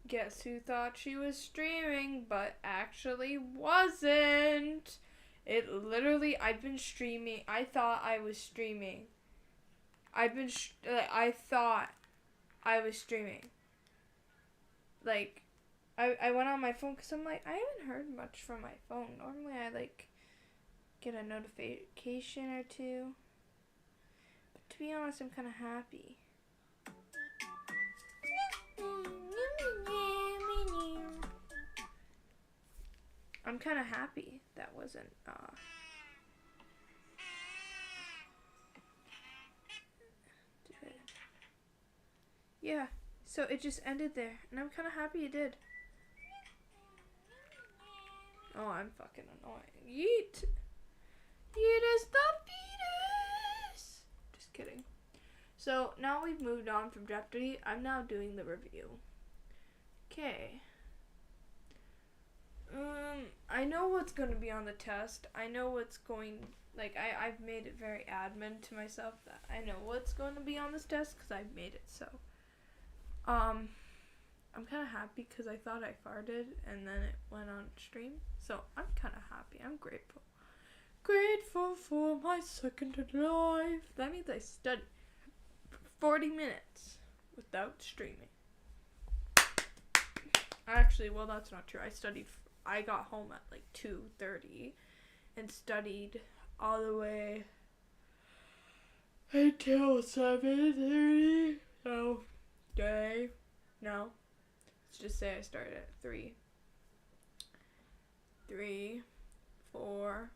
Guess who thought she was streaming, but actually wasn't? It literally, I've been streaming. I thought I was streaming. I thought I was streaming. Like, I went on my phone because I'm like, I haven't heard much from my phone. Normally I like get a notification or two. But to be honest, I'm kind of happy. I'm kind of happy that wasn't, yeah, so it just ended there, and I'm kind of happy it did. Oh, I'm fucking annoying. Yeet! Yeet is the fetus! Just kidding. So, now we've moved on from Jeopardy. I'm now doing the review. Okay. I know what's going to be on the test. I know what's going, like, I've made it very admin to myself that I know what's going to be on this test because I've made it so. I'm kind of happy because I thought I farted and then it went on stream. So, I'm kind of happy. I'm grateful. Grateful for my second life. That means I studied for 40 minutes without streaming. Actually, well, that's not true. I got home at like 2:30 and studied all the way until 7:30. So, no. Let's just say I started at 3. 3, 4,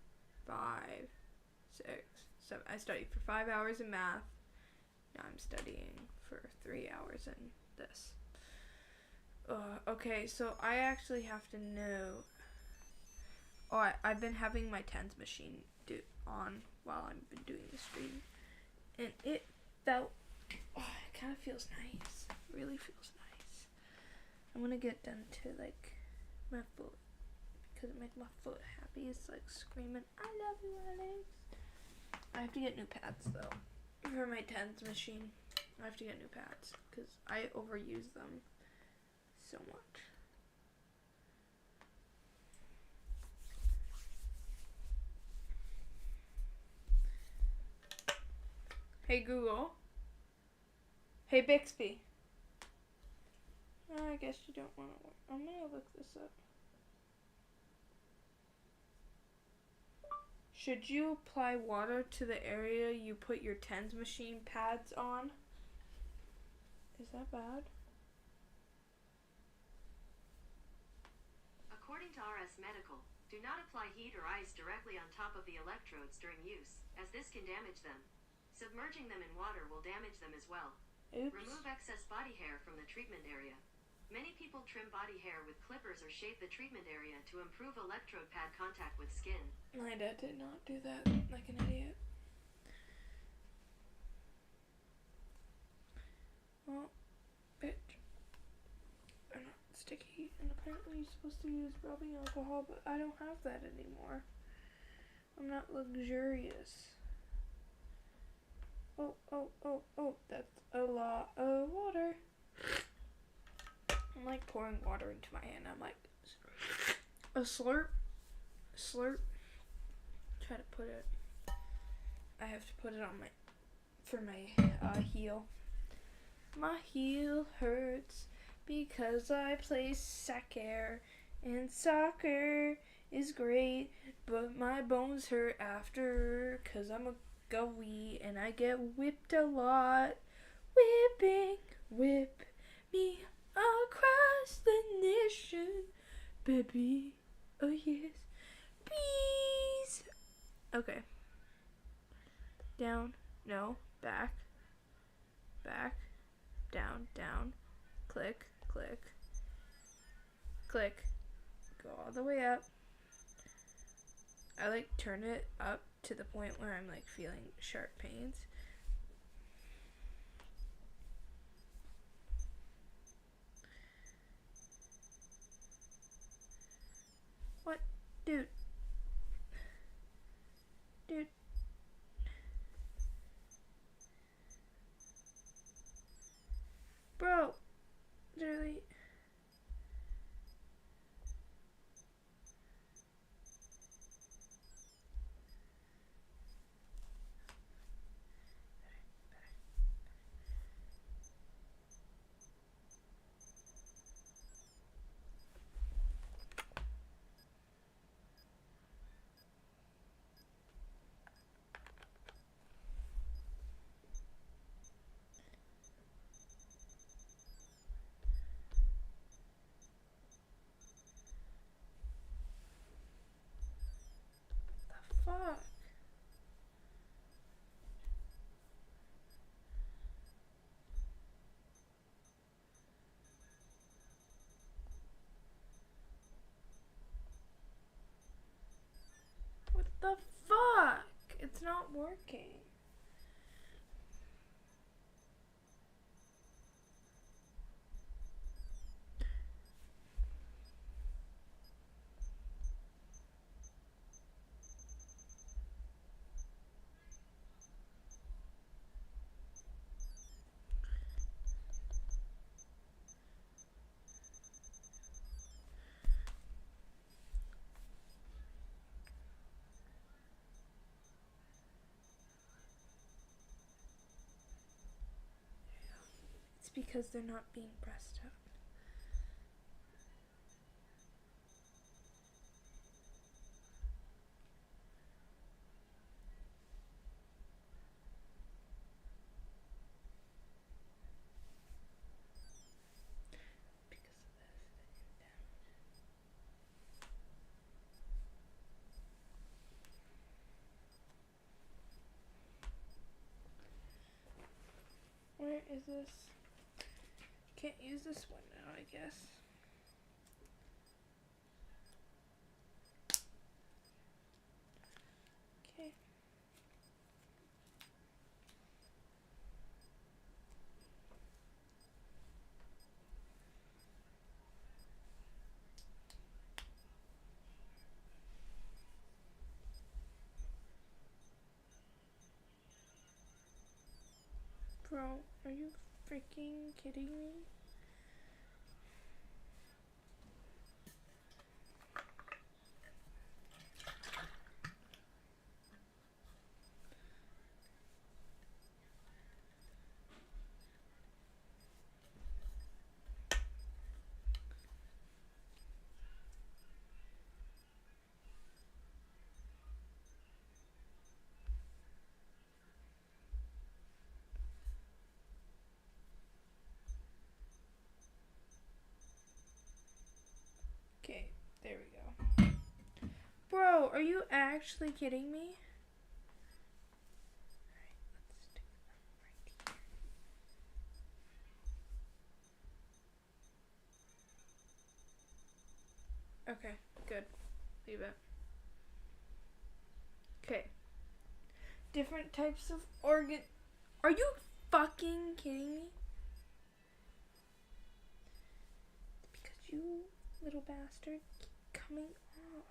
5, 6, 7. I studied for 5 hours in math. Now I'm studying for 3 hours in this. Okay, so I actually have to know. Oh, I've been having my tens machine on while I've been doing the stream, and it felt. Oh, it kind of feels nice. Really feels nice. I'm gonna get done to like my foot because it makes my foot happy. It's like screaming, "I love you, Alex." I have to get new pads though for my tens machine. I have to get new pads because I overuse them so much. Hey Google. Hey Bixby. I guess you don't want to. I'm gonna look this up. Should you apply water to the area you put your tens machine pads on? Is that bad? According to RS Medical, do not apply heat or ice directly on top of the electrodes during use, as this can damage them. Submerging them in water will damage them as well. Oops. Remove excess body hair from the treatment area. Many people trim body hair with clippers or shape the treatment area to improve electrode pad contact with skin. My dad did not do that like an idiot. Well, bitch. They're not sticky, and apparently you're supposed to use rubbing alcohol, but I don't have that anymore. I'm not luxurious. Oh, that's a lot of water. I'm like pouring water into my hand. I'm like, a slurp. Try to put it, I have to put it on for my heel. My heel hurts because I play soccer, and soccer is great, but my bones hurt after, 'cause I'm a goey and I get whipped a lot. Whip me across the nation, baby. Oh yes, please. Okay. Down, no, back, down, click, go all the way up. I like turn it up to the point where I'm like feeling sharp pains. What? Dude. Bro. Literally. working. It's because they're not being pressed up. Where is this? Can't use this one now, I guess. Okay. Bro, are you freaking kidding me? Okay, there we go. Bro, are you actually kidding me? Okay, good. Leave it. Okay. Different types of organ. Are you fucking kidding me? Because you little bastard keep coming off.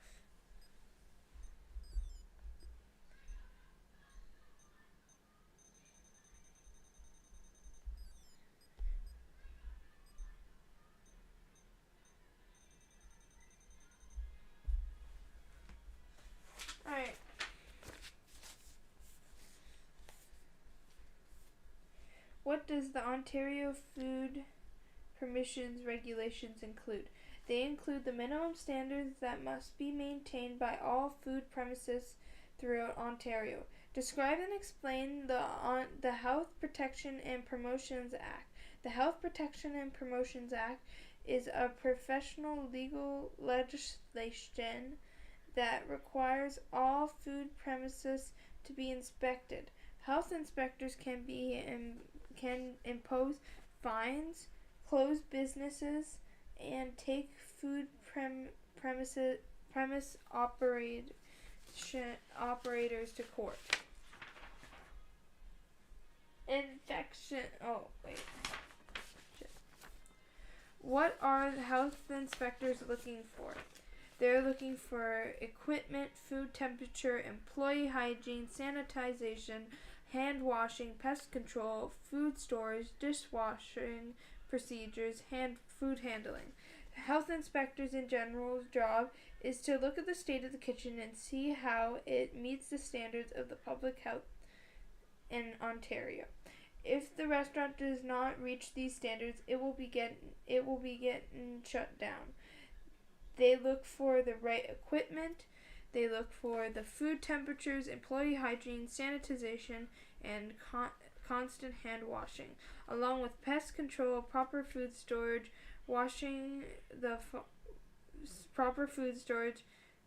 Alright. What does the Ontario Food Permissions regulations include? They include the minimum standards that must be maintained by all food premises throughout Ontario. Describe and explain the Health Protection and Promotions Act. The Health Protection and Promotions Act is a professional legal legislation that requires all food premises to be inspected. Health inspectors can impose fines, close businesses, and take food premise operators to court. Infection. Oh wait. Shit. What are the health inspectors looking for? They're looking for equipment, food temperature, employee hygiene, sanitization, hand washing, pest control, food storage, dishwashing procedures, food handling. Health inspectors in general's job is to look at the state of the kitchen and see how it meets the standards of the public health in Ontario. If the restaurant does not reach these standards, it will be getting shut down. They look for the right equipment. They look for the food temperatures, employee hygiene, sanitization, and constant hand washing, along with pest control, proper food storage, proper food storage,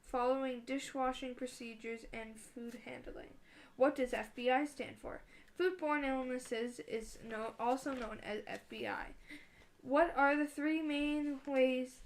following dishwashing procedures, and food handling. What does FBI stand for? Foodborne illnesses is also known as FBI. What are the three ways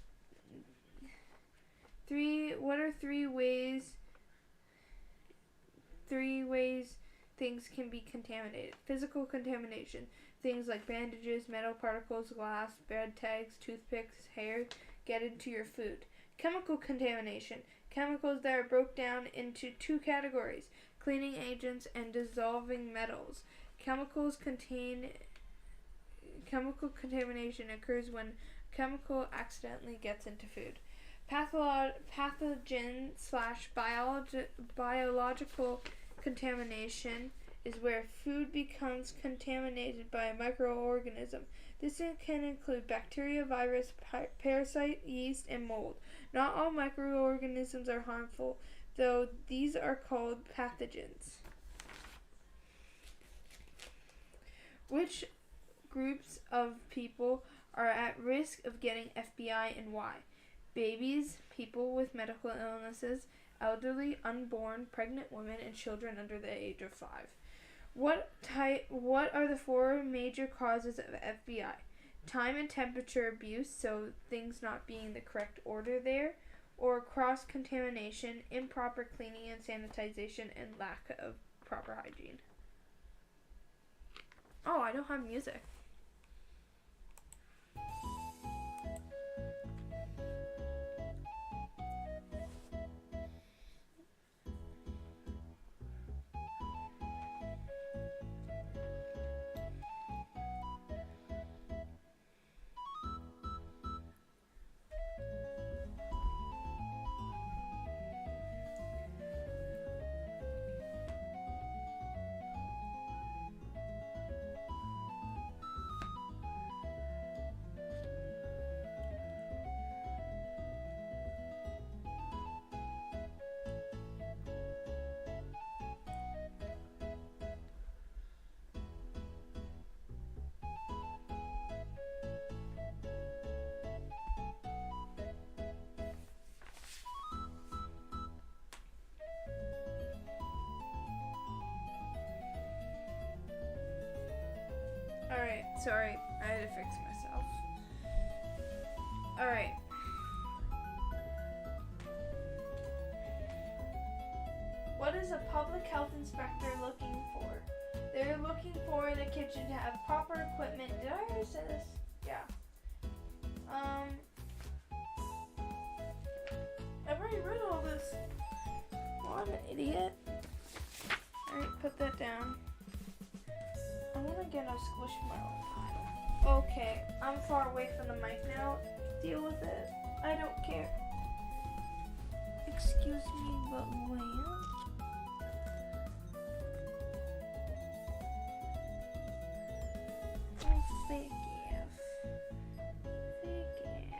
things can be contaminated. Physical contamination, things like bandages, metal particles, glass, bed tags, toothpicks, hair get into your food. Chemical contamination, chemicals that are broken down into two categories: cleaning agents and dissolving metals. Chemical contamination occurs when chemical accidentally gets into food. Pathogen / biological contamination is where food becomes contaminated by a microorganism. This can include bacteria, virus, parasite, yeast, and mold. Not all microorganisms are harmful, though these are called pathogens. Which groups of people are at risk of getting FBI and why? Babies, people with medical illnesses, elderly, unborn, pregnant women, and children under the age of 5. What are the 4 major causes of FBI? Time and temperature abuse, so things not being in the correct order there, or cross-contamination, improper cleaning and sanitization, and lack of proper hygiene. Oh, I don't have music. Alright, sorry, I had to fix myself. Alright. What is a public health inspector looking for? They're looking for in a kitchen to have proper equipment. Did I already say this? Yeah. I've already read all this. Oh, I'm an idiot. Alright, put that down. I want to get a squishmallow pile. Okay, I'm far away from the mic now. Deal with it. I don't care. Excuse me, but where? Oh, fake F. Fake F.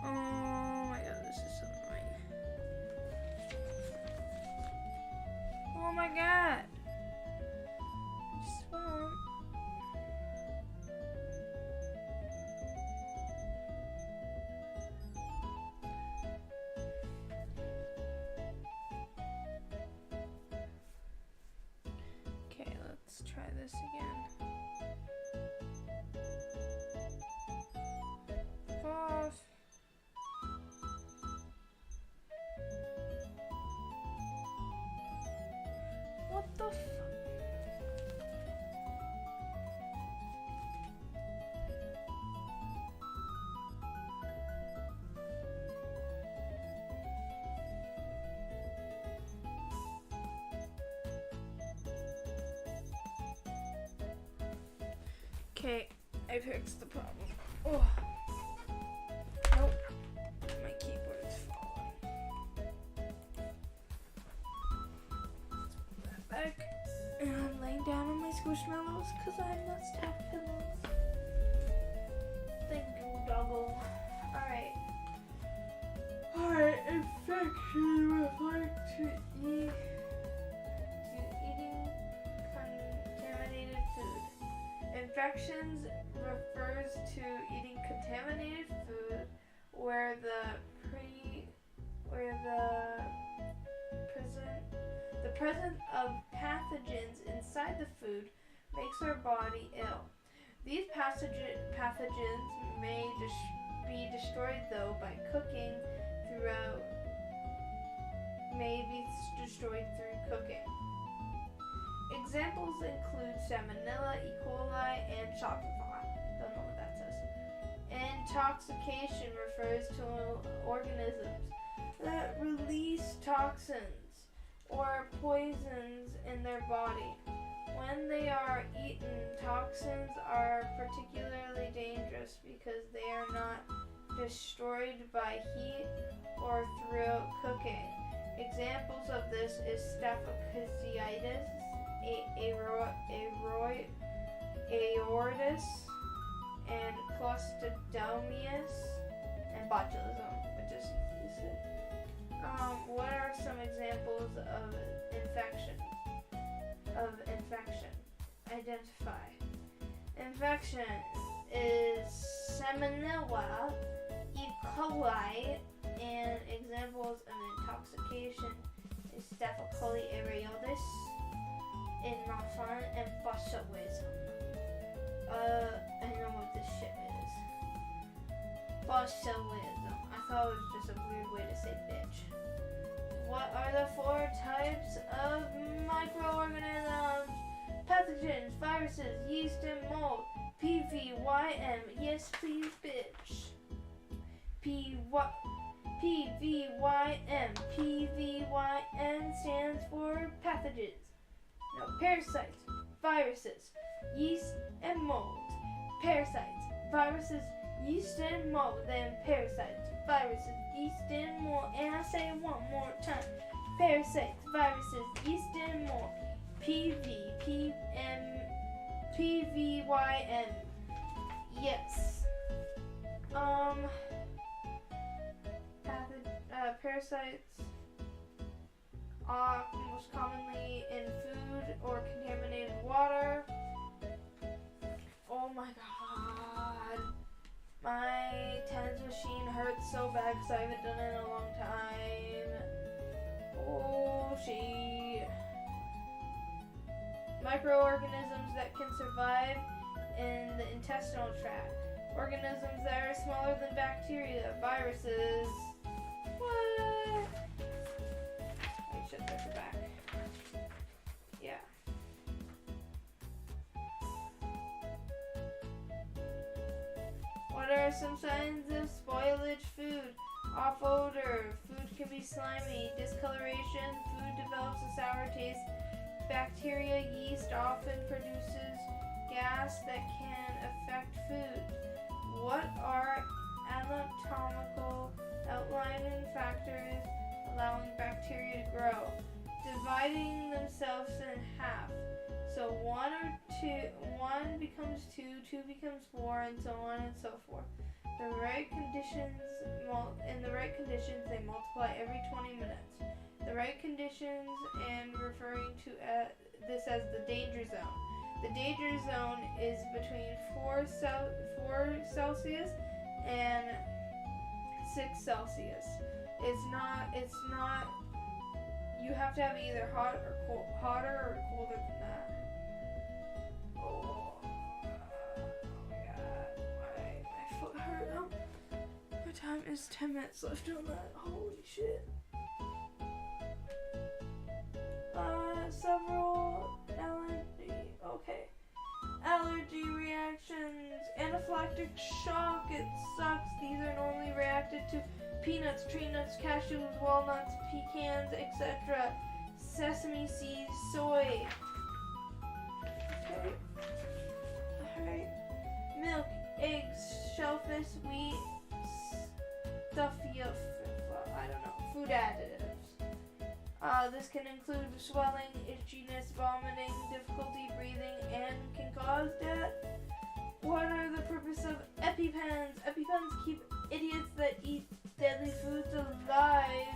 Oh my god, this is so annoying. Oh my god. Swarm. Okay, let's try this again. Off. What the f- Okay, I fixed the problem. Oh. Nope. My keyboard's falling. Let's put that back. And I'm laying down on my squishmallows because I must have pillows. Thank you, doggo. Alright. Alright, infection referring to eating contaminated food. Infections refers to eating contaminated food where the presence of pathogens inside the food makes our body ill. These pathogens may be destroyed though by cooking through cooking. Examples include Salmonella, E. coli, and Shopify. Don't know what that says. Intoxication refers to organisms that release toxins or poisons in their body. When they are eaten, toxins are particularly dangerous because they are not destroyed by heat or through cooking. Examples of this is Staphylococcus, aortis, and Clostridium, and botulism, which is what are some examples of infection? Identify. Infection is Salmonella, E. coli, and examples of intoxication is Staphylococcus aureus, and botulism. I know what this shit is. Botulism. I thought it was just a weird way to say bitch. What are the 4 types of microorganisms? Pathogens, viruses, yeast, and mold. PVYM. Yes, please, bitch. PVYM. PVYM stands for pathogens. No, parasites, viruses, yeast, and mold. Parasites, viruses, yeast, and mold. Then parasites, viruses, yeast, and mold. And I say it one more time. Parasites, viruses, yeast, and mold. PVYM. Yes. Parasites are most commonly in food or contaminated water. Oh my god. My TENS machine hurts so bad because I haven't done it in a long time. Oh shit. Microorganisms that can survive in the intestinal tract. Organisms that are smaller than bacteria. Viruses. What? I should put it back. Yeah. What are some signs of spoilage food? Off odor. Food can be slimy. Discoloration. Food develops a sour taste. Bacteria, yeast often produces gas that can affect food. What are anatomical outlining factors allowing bacteria to grow? Dividing themselves in half. So 1 becomes 2, 2 becomes 4, and so on and so forth. In the right conditions, they multiply every 20 minutes. The right conditions, and referring to this as the danger zone. The danger zone is between 4 Celsius and 6 Celsius. It's not. You have to have either hotter or colder than that. Oh my god, my foot hurt. My time is 10 minutes left on that. Holy shit. Several allergy reactions. Anaphylactic shock, it sucks. These are normally reacted to peanuts, tree nuts, cashews, walnuts, pecans, etc. Sesame seeds, soy. Okay. Alright. Milk, eggs, shellfish, wheat, stuffy, I don't know, food additives. This can include swelling, itchiness, vomiting, difficulty breathing, and can cause death. What are the purpose of EpiPens? EpiPens keep idiots that eat deadly foods alive,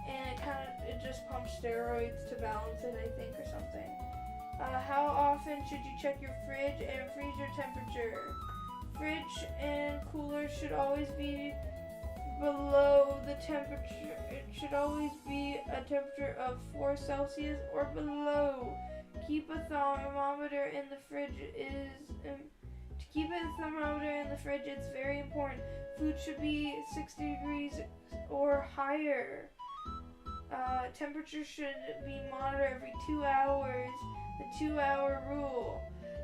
and it just pumps steroids to balance it, I think, or something. How often should you check your fridge and freezer temperature? Fridge and cooler should always be below the temperature. It should always be a temperature of 4 Celsius or below. Keep a thermometer in the fridge to keep a thermometer in the fridge, it's very important. Food should be 60 degrees or higher. Temperature should be monitored every 2 hours. The 2-hour rule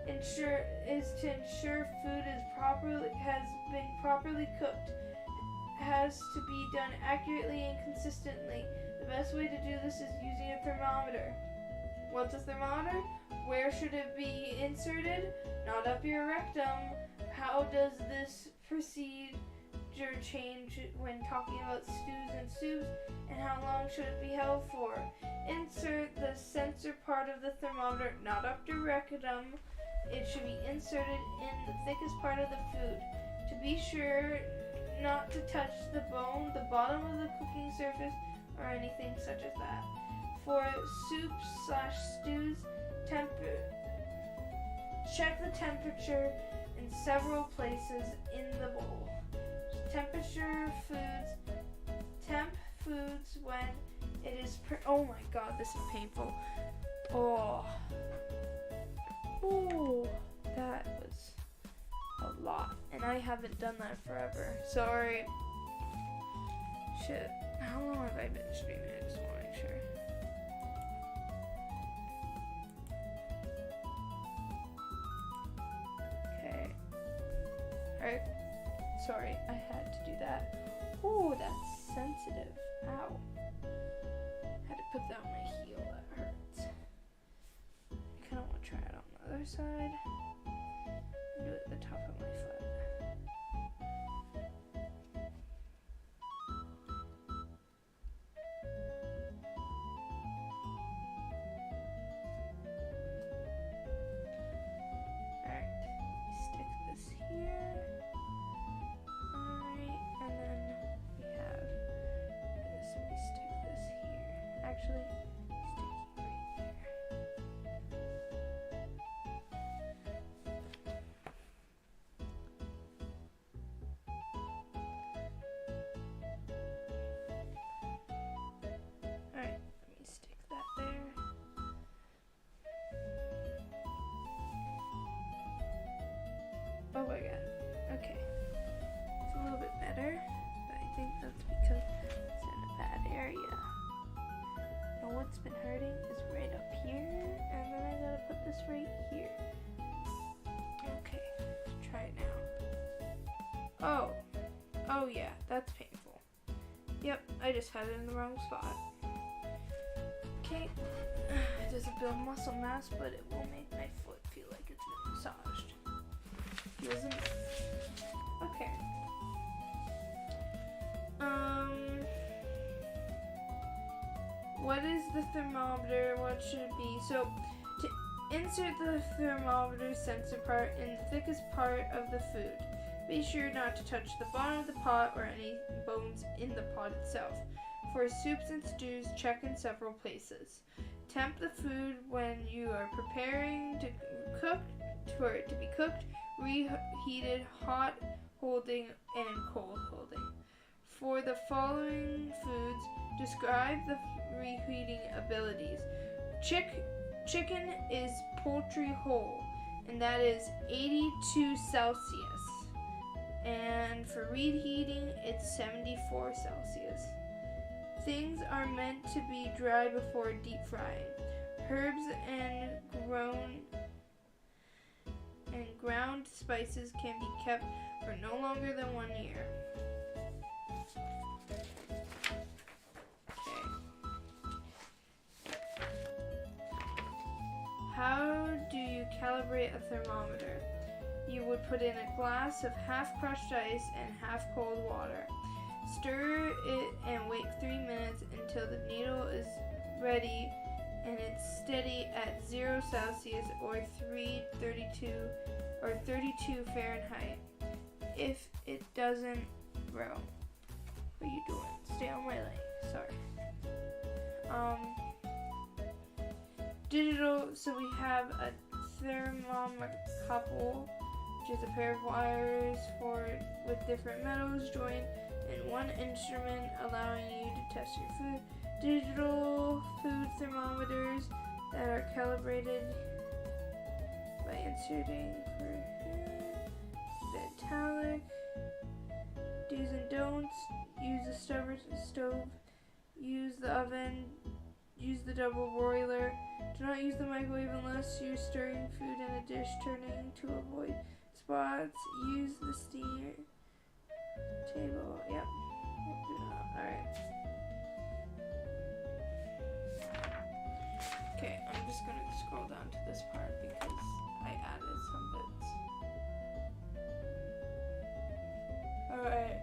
is to ensure food has been properly cooked. Has to be done accurately and consistently. The best way to do this is using a thermometer. What's a thermometer? Where should it be inserted? Not up your rectum. How does this procedure change when talking about stews and soups? And how long should it be held for? Insert the sensor part of the thermometer, not up the rectum. It should be inserted in the thickest part of the food. To be sure not to touch the bone, the bottom of the cooking surface, or anything such as that. For soups/stews, check the temperature in several places in the bowl. Temp foods when it is oh my god, this is painful. Oh, that was a lot, and I haven't done that forever. Sorry. Shit. How long have I been streaming? I just want to make sure. Okay. Alright. Sorry, I had to do that. Oh, that's sensitive. Ow. Had to put that on my heel. That hurts. I kind of want to try it on the other side. Do it at the top of my foot. Alright, stick this here. Alright, and then we have this. We stick this here. Actually, stick it right there. Alright, let me stick that there. Oh my god. Okay. It's a little bit better, but I think that's because it's in a bad area. And what's been hurting is right up here, and then I gotta put this right here. Okay, let's try it now. Oh yeah, that's painful. Yep, I just had it in the wrong spot. Okay, it doesn't build muscle mass, but it will make my foot feel like it's been massaged. Feels amazing. Okay. What is the thermometer? What should it be? So, to insert the thermometer sensor part in the thickest part of the food. Be sure not to touch the bottom of the pot or any bones in the pot itself. For soups and stews, check in several places. Temp the food when you are preparing to cook, for it to be cooked, reheated, hot holding, and cold holding. For the following foods, describe the reheating abilities. Chicken is poultry whole, and that is 82 Celsius. And for reheating, it's 74 Celsius. Things are meant to be dry before deep frying. Herbs and ground spices can be kept for no longer than 1 year. Okay. How do you calibrate a thermometer? You would put in a glass of half crushed ice and half cold water. Stir it and wait 3 minutes until the needle is ready and it's steady at 0 Celsius or 32 Fahrenheit. If it doesn't, bro, what are you doing? Stay on my leg. Sorry. Digital, so we have a thermocouple which is a pair of wires with different metals joined in one instrument, allowing you to test your food. Digital food thermometers that are calibrated by inserting the italic. Do's and don'ts: use a stove, use the oven, use the double broiler. Do not use the microwave unless you're stirring food in a dish, turning to avoid spots. Use the steamer table. Yep. Do not. Alright. Okay, I'm just gonna scroll down to this part because I added some bits. Alright.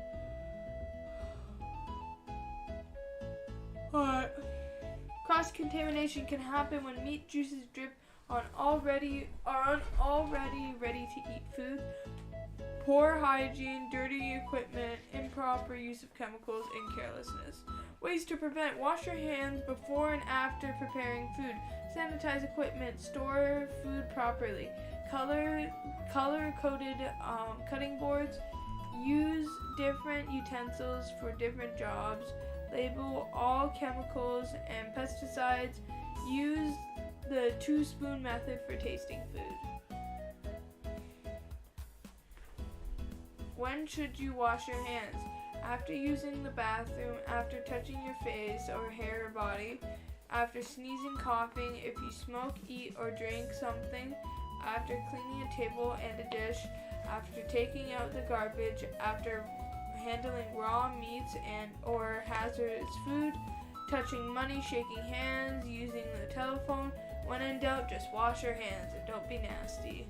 Alright. Cross-contamination can happen when meat juices drip on already ready-to-eat food. Poor hygiene, dirty equipment, improper use of chemicals, and carelessness. Ways to prevent: wash your hands before and after preparing food. Sanitize equipment. Store food properly. Color-coded cutting boards. Use different utensils for different jobs. Label all chemicals and pesticides. Use the 2-spoon method for tasting food. When should you wash your hands? After using the bathroom, after touching your face or hair or body, after sneezing, coughing, if you smoke, eat, or drink something, after cleaning a table and a dish, after taking out the garbage, after handling raw meats and or hazardous food, touching money, shaking hands, using the telephone. When in doubt, just wash your hands and don't be nasty.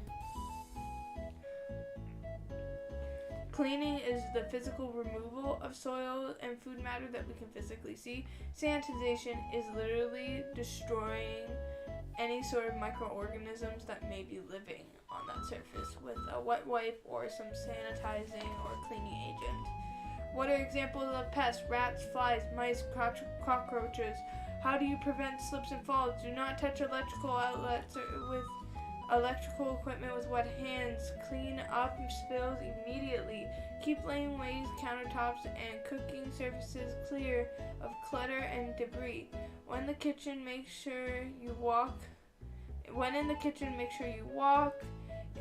Cleaning is the physical removal of soil and food matter that we can physically see. Sanitization is literally destroying any sort of microorganisms that may be living on that surface with a wet wipe or some sanitizing or cleaning agent. What are examples of pests? Rats, flies, mice, cockroaches. How do you prevent slips and falls? Do not touch electrical outlets with electrical equipment with wet hands. Clean up spills immediately. Keep laneways, countertops, and cooking surfaces clear of clutter and debris. When in the kitchen, make sure you walk.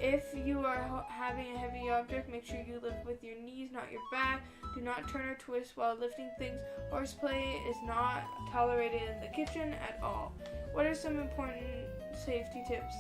If you are having a heavy object, make sure you lift with your knees, not your back. Do not turn or twist while lifting things. Horseplay is not tolerated in the kitchen at all. What are some important safety tips?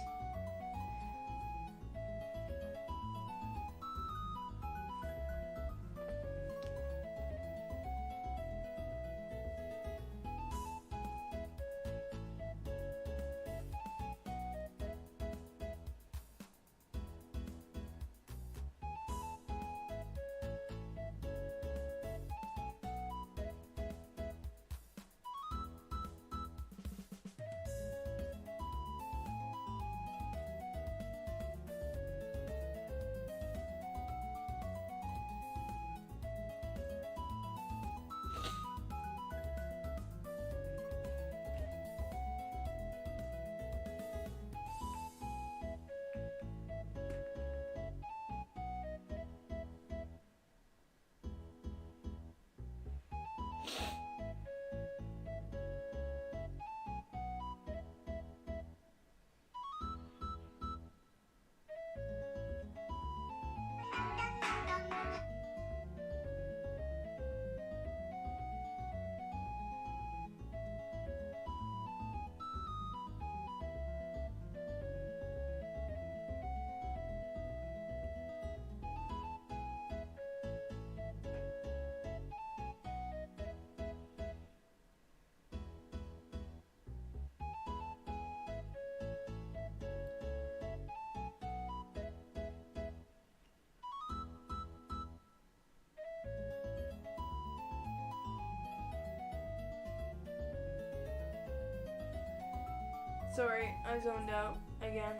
Sorry, I zoned out again.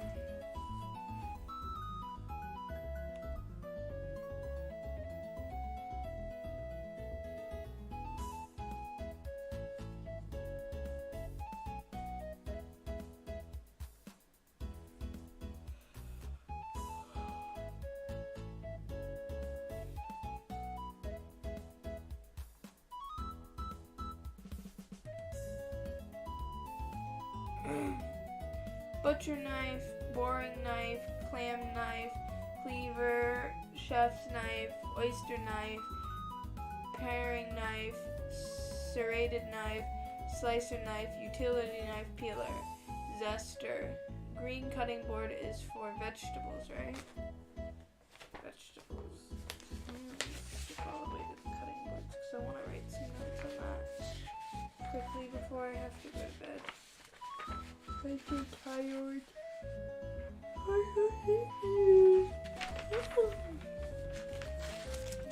butcher knife, boring knife, clam knife, cleaver, chef's knife, oyster knife, paring knife, serrated knife, slicer knife, utility knife, peeler, zester. Green cutting board is for vegetables, right? Vegetables. Probably the cutting boards because I want to write some notes on that quickly before I have to go to bed. I'm so tired. I'm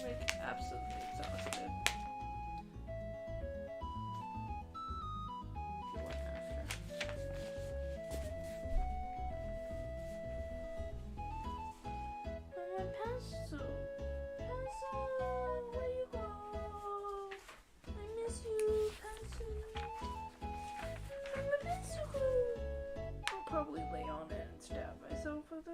like absolutely exhausted. The one after. And my pencil. Pencil, where you go? I miss you, pencil. Where'd my pencil go? I'll probably lay on it and stab myself with it.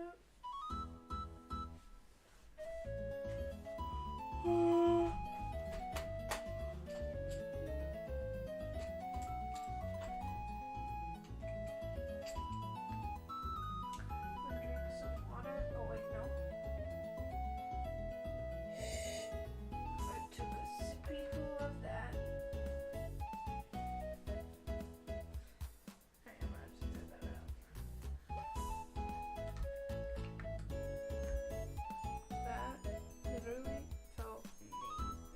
Drink some water. Oh wait, no. I took a sippy of that. Hey, I'm gonna just get that out. That literally felt amazing.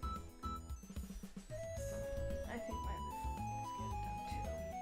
I think my lip is getting done too.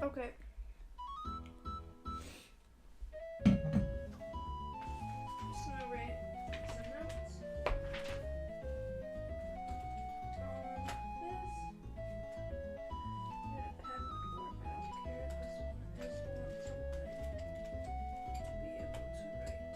Okay. Just gonna write some notes on this. A pen would work, I don't care. This one is want something to be able to write.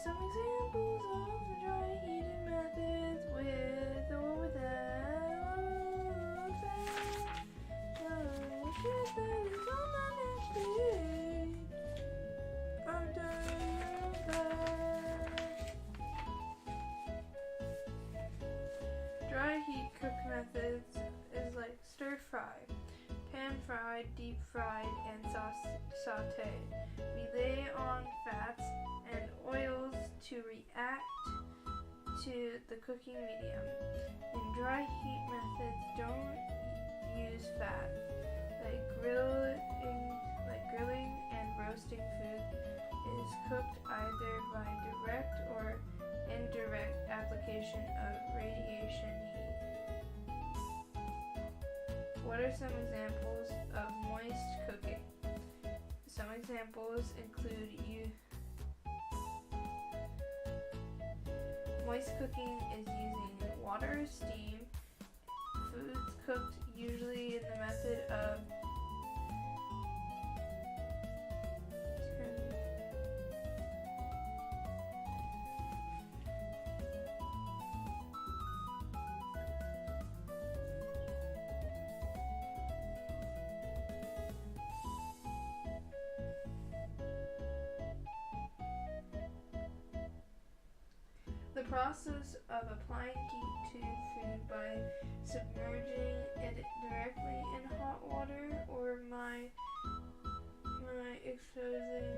some examples of dry heating methods with or without fat. Which is better on the next page. I'm tired of that. Dry heat cook methods is like stir fry, pan fried, deep fried, and sauteed. We lay on fats and oils to react to the cooking medium. In dry heat methods, don't use fat. Grilling and roasting food is cooked either by direct or indirect application of radiation heat. What are some examples of moist cooking? Some examples include moist cooking is using water or steam. Foods cooked usually in the method of the process of applying heat to food by submerging it directly in hot water or by exposing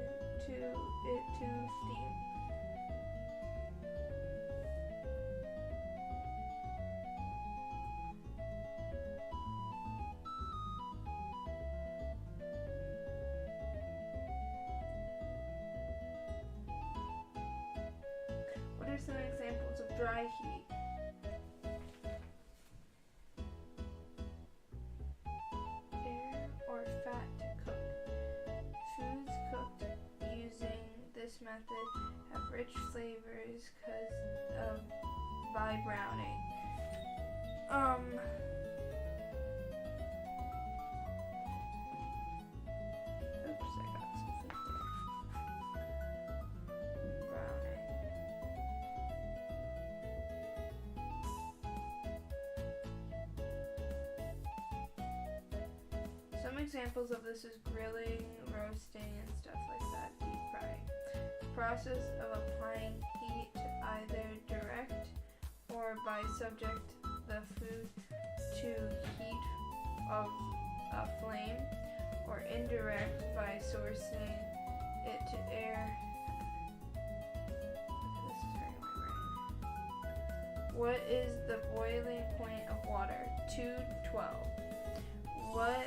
it to steam. What are some examples of dry heat? Air or fat to cook. Foods cooked using this method have rich flavors by browning. Oops, I got some food there. Browning. Some examples of this is grilling, roasting, and stuff like that, deep frying. The process of applying heat to either direct or by subject the food to heat of a flame, or indirect by sourcing it to air. This is hurting my brain. What is the boiling point of water? 212. What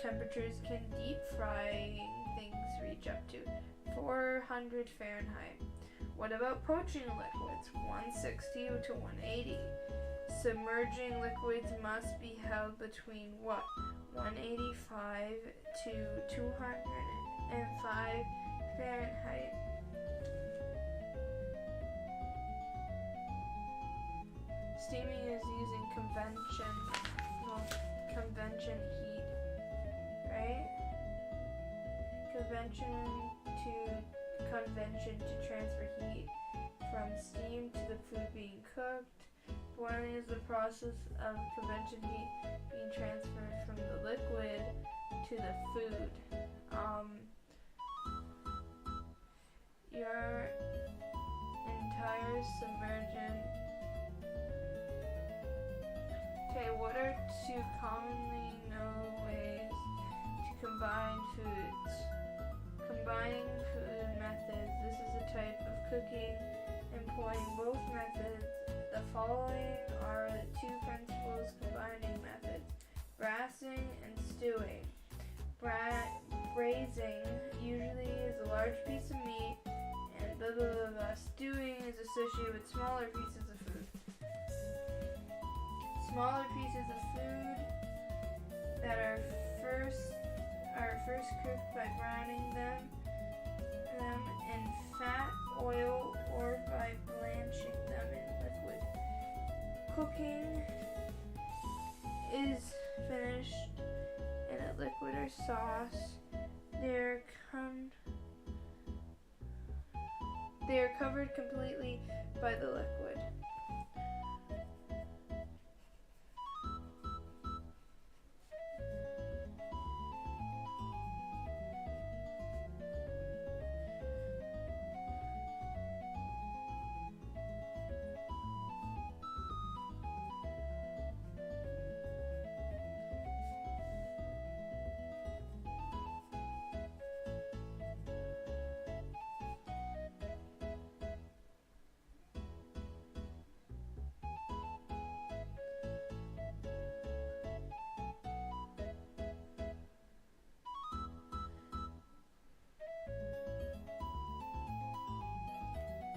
temperatures can deep frying things reach up to? 400 Fahrenheit. What about poaching liquids? 160 to 180. Submerging liquids must be held between what? 185 to 205 Fahrenheit. Steaming is using convection heat, right? Convention to transfer heat from steam to the food being cooked. Boiling is the process of convection heat being transferred from the liquid to the food. Your entire submersion. Okay, what are two commonly known ways to combine foods? Combining food methods. This is a type of cooking employing both methods. The following are the two principles combining methods: braising and stewing. Braising usually is a large piece of meat, and blah blah blah blah. Stewing is associated with smaller pieces of food. Smaller pieces of food that are first cooked by browning them in fat, oil, or by blanching them in liquid. Cooking is finished in a liquid or sauce. They are covered completely by the liquid.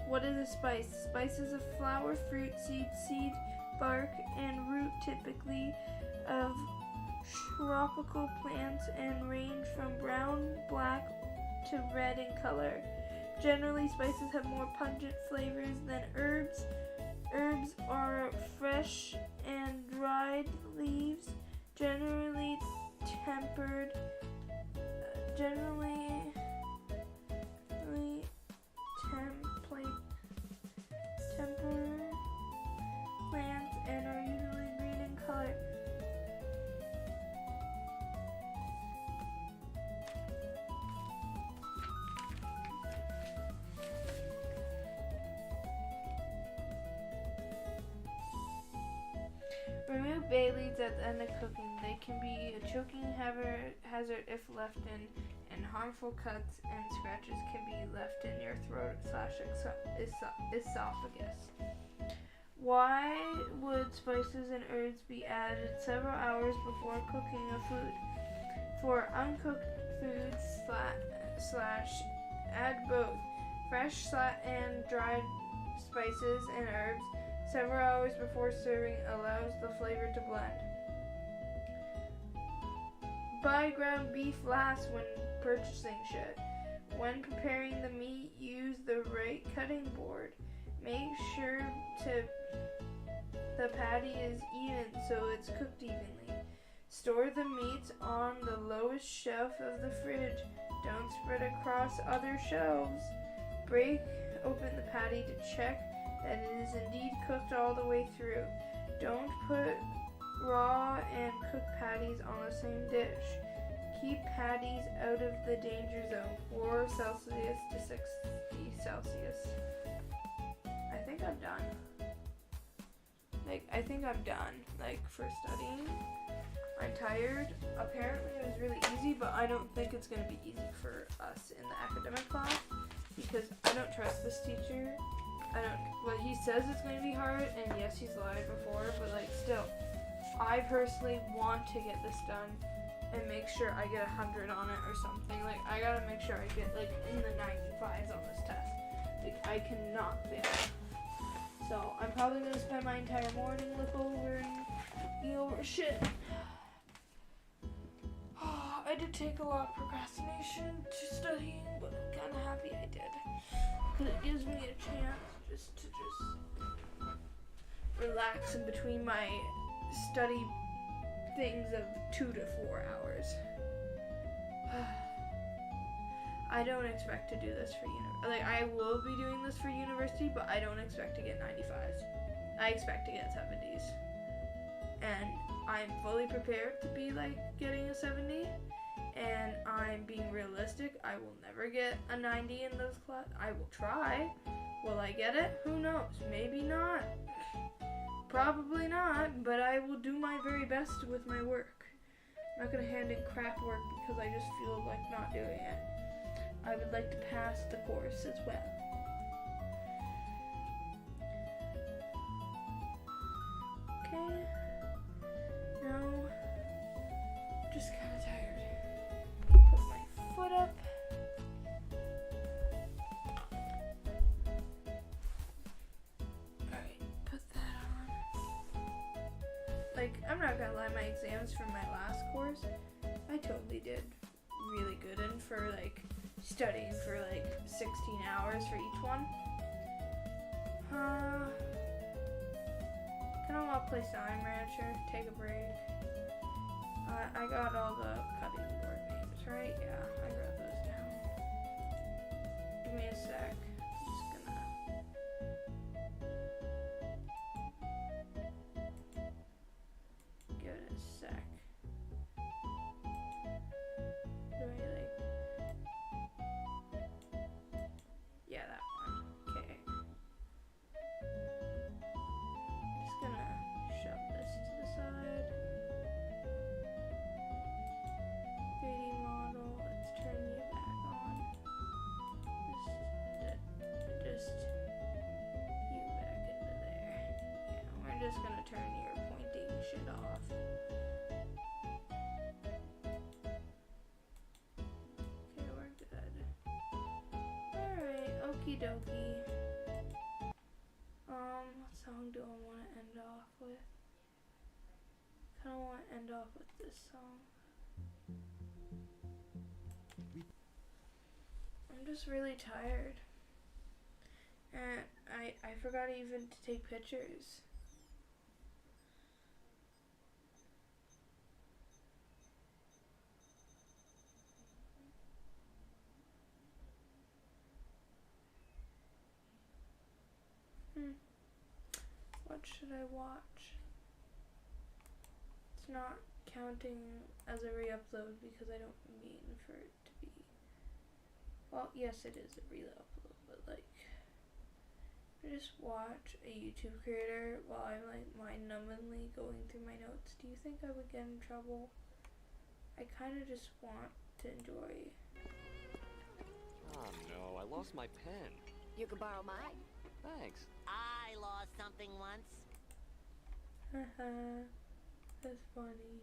What is a spice? Spice is a flower, fruit, seed, bark, and root typically of tropical plants and range from brown, black to red in color. Generally, spices have more pungent flavors than herbs. Herbs are fresh and dried leaves, generally tempered, tempered plants and are usually green in color. Remove bay leaves at the end of cooking. They can be a choking hazard if left in, and harmful cuts and scratches can be left in your throat/esophagus. Why would spices and herbs be added several hours before cooking a food? For uncooked foods add both fresh and dried spices and herbs several hours before serving allows the flavor to blend. Buy ground beef last when purchasing should. When preparing the meat, use the right cutting board. Make sure the patty is even so it's cooked evenly. Store the meats on the lowest shelf of the fridge. Don't spread across other shelves. Break open the patty to check that it is indeed cooked all the way through. Don't put raw and cooked patties on the same dish. Keep patties out of the danger zone, 4 Celsius to 60 Celsius. I think I'm done. For studying. I'm tired. Apparently it was really easy, but I don't think it's going to be easy for us in the academic class because I don't trust this teacher. He says it's going to be hard, and yes, he's lied before, but still, I personally want to get this done and make sure I get 100 on it or something. I gotta make sure I get in the 95s on this test. I cannot fail. So I'm probably gonna spend my entire morning looking over shit. I did take a lot of procrastination to studying, but I'm kind of happy I did. Because it gives me a chance to relax in between my study things of 2 to 4 hours. I don't expect to do this for university. I will be doing this for university, but I don't expect to get 95s. I expect to get 70s. And I'm fully prepared to be getting a 70. And I'm being realistic. I will never get a 90 in those classes. I will try. Will I get it? Who knows? Maybe not. Probably not, but I will do my very best with my work. I'm not going to hand in crap work because I just feel like not doing it. I would like to pass the course as well. Okay. Now, I'm just kind of tired. Put my foot up. I'm not gonna lie, my exams for my last course, I totally did really good in for studying for 16 hours for each one. Kinda wanna play Slime Rancher, take a break. I got all the cutting board names, right? Yeah, I wrote those down. Give me a sec. I'm just gonna Okie dokie. What song do I want to end off with? I kind of want to end off with this song. I'm just really tired. And I forgot even to take pictures. What should I watch? It's not counting as a re-upload because I don't mean for it to be. Well, yes, it is a re-upload, but like, I just watch a YouTube creator while I'm like mind-numbingly going through my notes. Do you think I would get in trouble? I kind of just want to enjoy. Oh no, I lost my pen. You can borrow mine. Thanks. I lost something once. Haha, that's funny.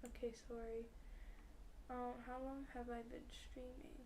Okay, sorry. How long have I been streaming?